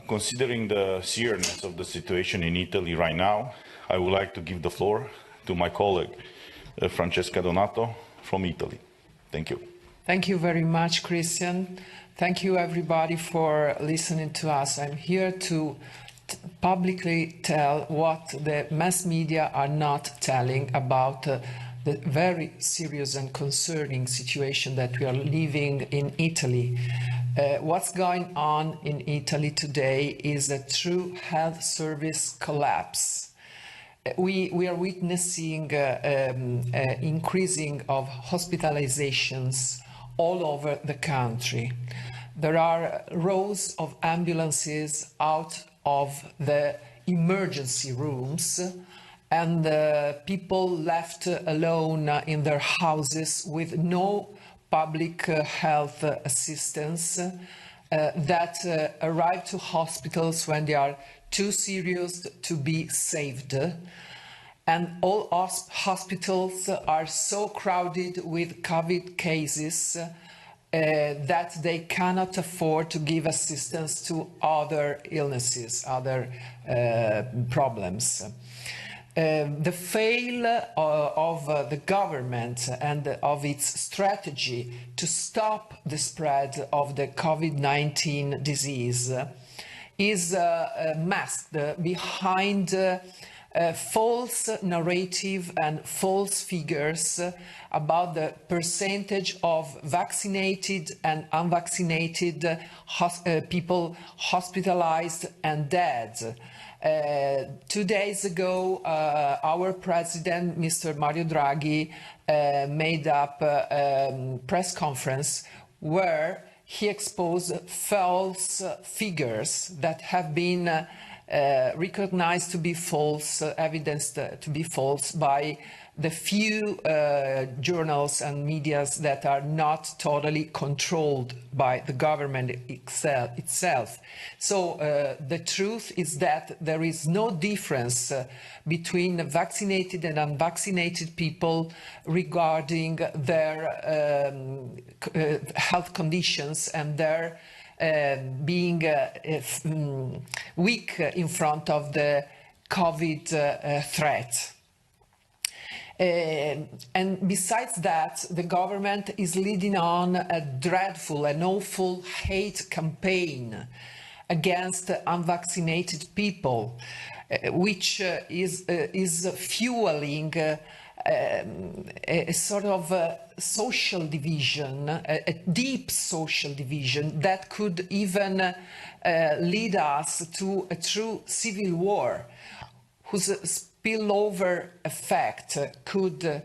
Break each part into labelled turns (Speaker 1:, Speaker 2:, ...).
Speaker 1: Considering the seriousness of the situation in Italy right now, I would like to give the floor to my colleague, Francesca Donato from Italy. Thank you.
Speaker 2: Thank you very much, Christian. Thank you, everybody, for listening to us. I'm here to publicly tell what the mass media are not telling about the very serious and concerning situation that we are living in Italy. What's going on in Italy today is a true health service collapse. We are witnessing increasing of hospitalizations all over the country. There are rows of ambulances out of the emergency rooms and people left alone in their houses with no public health assistance that arrive to hospitals when they are too serious to be saved. And all hospitals are so crowded with COVID cases that they cannot afford to give assistance to other illnesses, other problems. The fail of the government and of its strategy to stop the spread of the COVID-19 disease is masked behind false narrative and false figures about the percentage of vaccinated and unvaccinated people hospitalized and dead. 2 days ago, our president, Mr. Mario Draghi, made up a press conference where he exposed false figures that have been recognized to be false, evidenced to be false by the few journals and medias that are not totally controlled by the government itself. So the truth is that there is no difference between vaccinated and unvaccinated people regarding their health conditions and their being weak in front of the COVID threat. And besides that, the government is leading on a dreadful and awful hate campaign against unvaccinated people, which is fueling a sort of social division, a deep social division that could even lead us to a true civil war, whose spillover effect could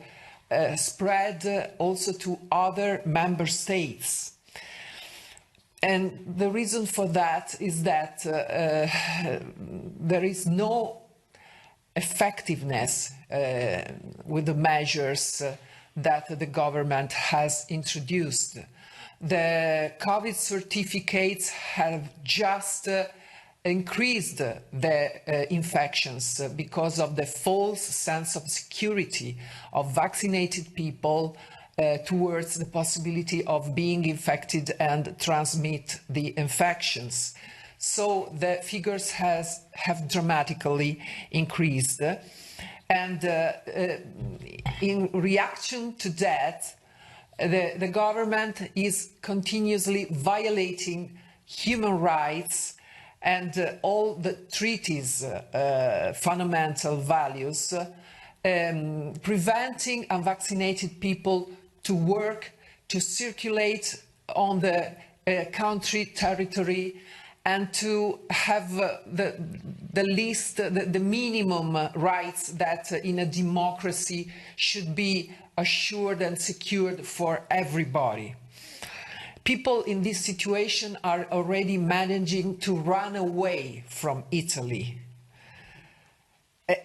Speaker 2: spread also to other member states. And the reason for that is that there is no effectiveness with the measures that the government has introduced. The COVID certificates have just increased the infections because of the false sense of security of vaccinated people towards the possibility of being infected and transmit the infections. So the figures have dramatically increased. And in reaction to that, the government is continuously violating human rights and all the treaties' fundamental values, preventing unvaccinated people to work, to circulate on the country territory, and to have the least, the minimum rights that in a democracy should be assured and secured for everybody. People in this situation are already managing to run away from Italy.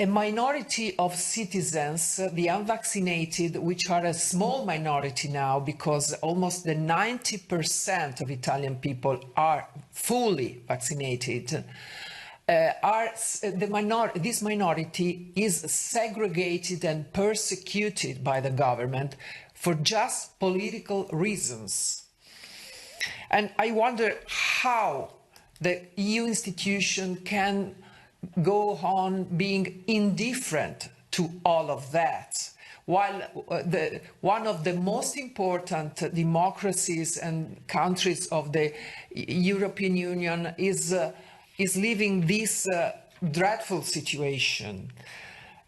Speaker 2: A minority of citizens, the unvaccinated, which are a small minority now because almost the 90% of Italian people are fully vaccinated, this minority is segregated and persecuted by the government for just political reasons. And I wonder how the EU institution can go on being indifferent to all of that. While one of the most important democracies and countries of the European Union is living this dreadful situation.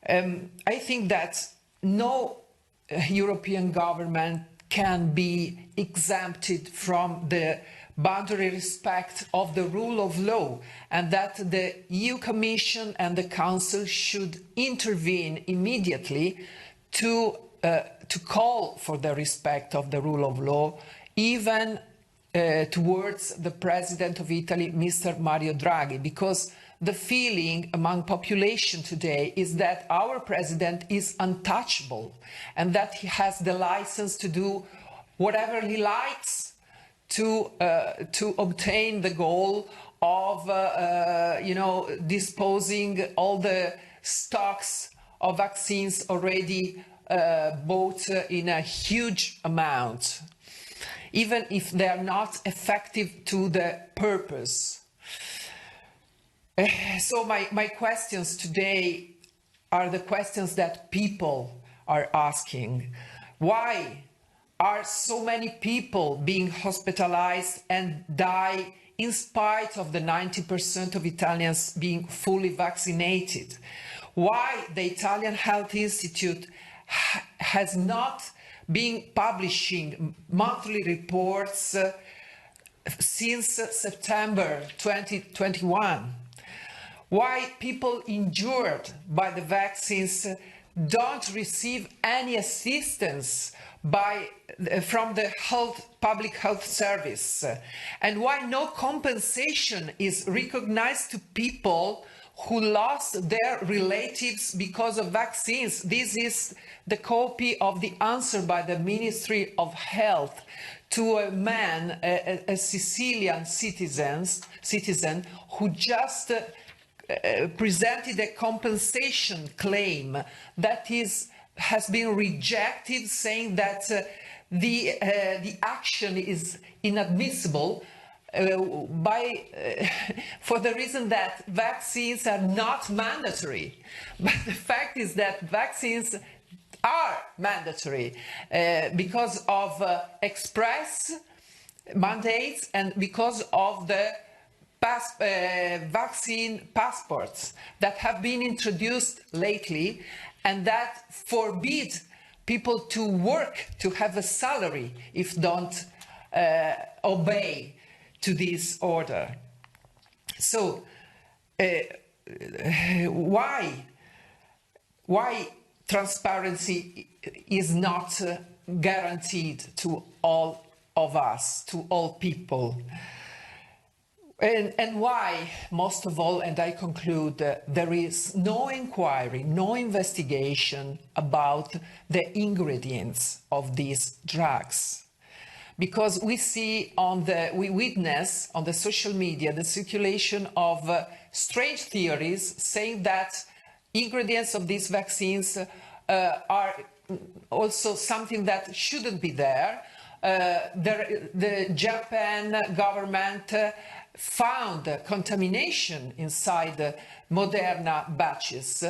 Speaker 2: I think that no European government can be exempted from the boundary respect of the rule of law, and that the EU Commission and the Council should intervene immediately to call for the respect of the rule of law, even towards the President of Italy, Mr. Mario Draghi, because the feeling among population today is that our president is untouchable and that he has the license to do whatever he likes to obtain the goal of disposing all the stocks of vaccines already bought in a huge amount, even if they are not effective to the purpose. So my questions today are the questions that people are asking. Why are so many people being hospitalized and die in spite of the 90% of Italians being fully vaccinated? Why the Italian Health Institute has not been publishing monthly reports since September 2021? Why people injured by the vaccines don't receive any assistance from the public health service, and why no compensation is recognized to people who lost their relatives because of vaccines. This is the copy of the answer by the Ministry of Health to a man, a Sicilian citizen who just presented a compensation claim that has been rejected, saying that the action is inadmissible for the reason that vaccines are not mandatory. But the fact is that vaccines are mandatory because of express mandates and because of the vaccine passports that have been introduced lately and that forbid people to work, to have a salary if don't obey to this order. So why transparency is not guaranteed to all of us, to all people? And why, most of all, and I conclude, there is no inquiry, no investigation about the ingredients of these drugs. Because we witness on the social media the circulation of strange theories saying that ingredients of these vaccines are also something that shouldn't be there. The Japan government found contamination inside the Moderna batches,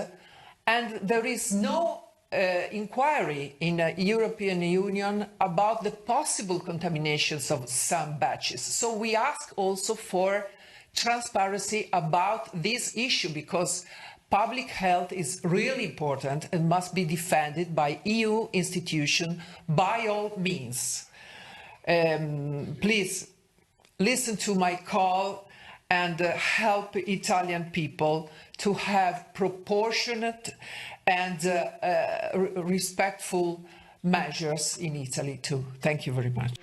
Speaker 2: and there is no inquiry in the European Union about the possible contaminations of some batches. So we ask also for transparency about this issue, because public health is really important and must be defended by EU institutions by all means. Please listen to my call and help Italian people to have proportionate and respectful measures in Italy too. Thank you very much.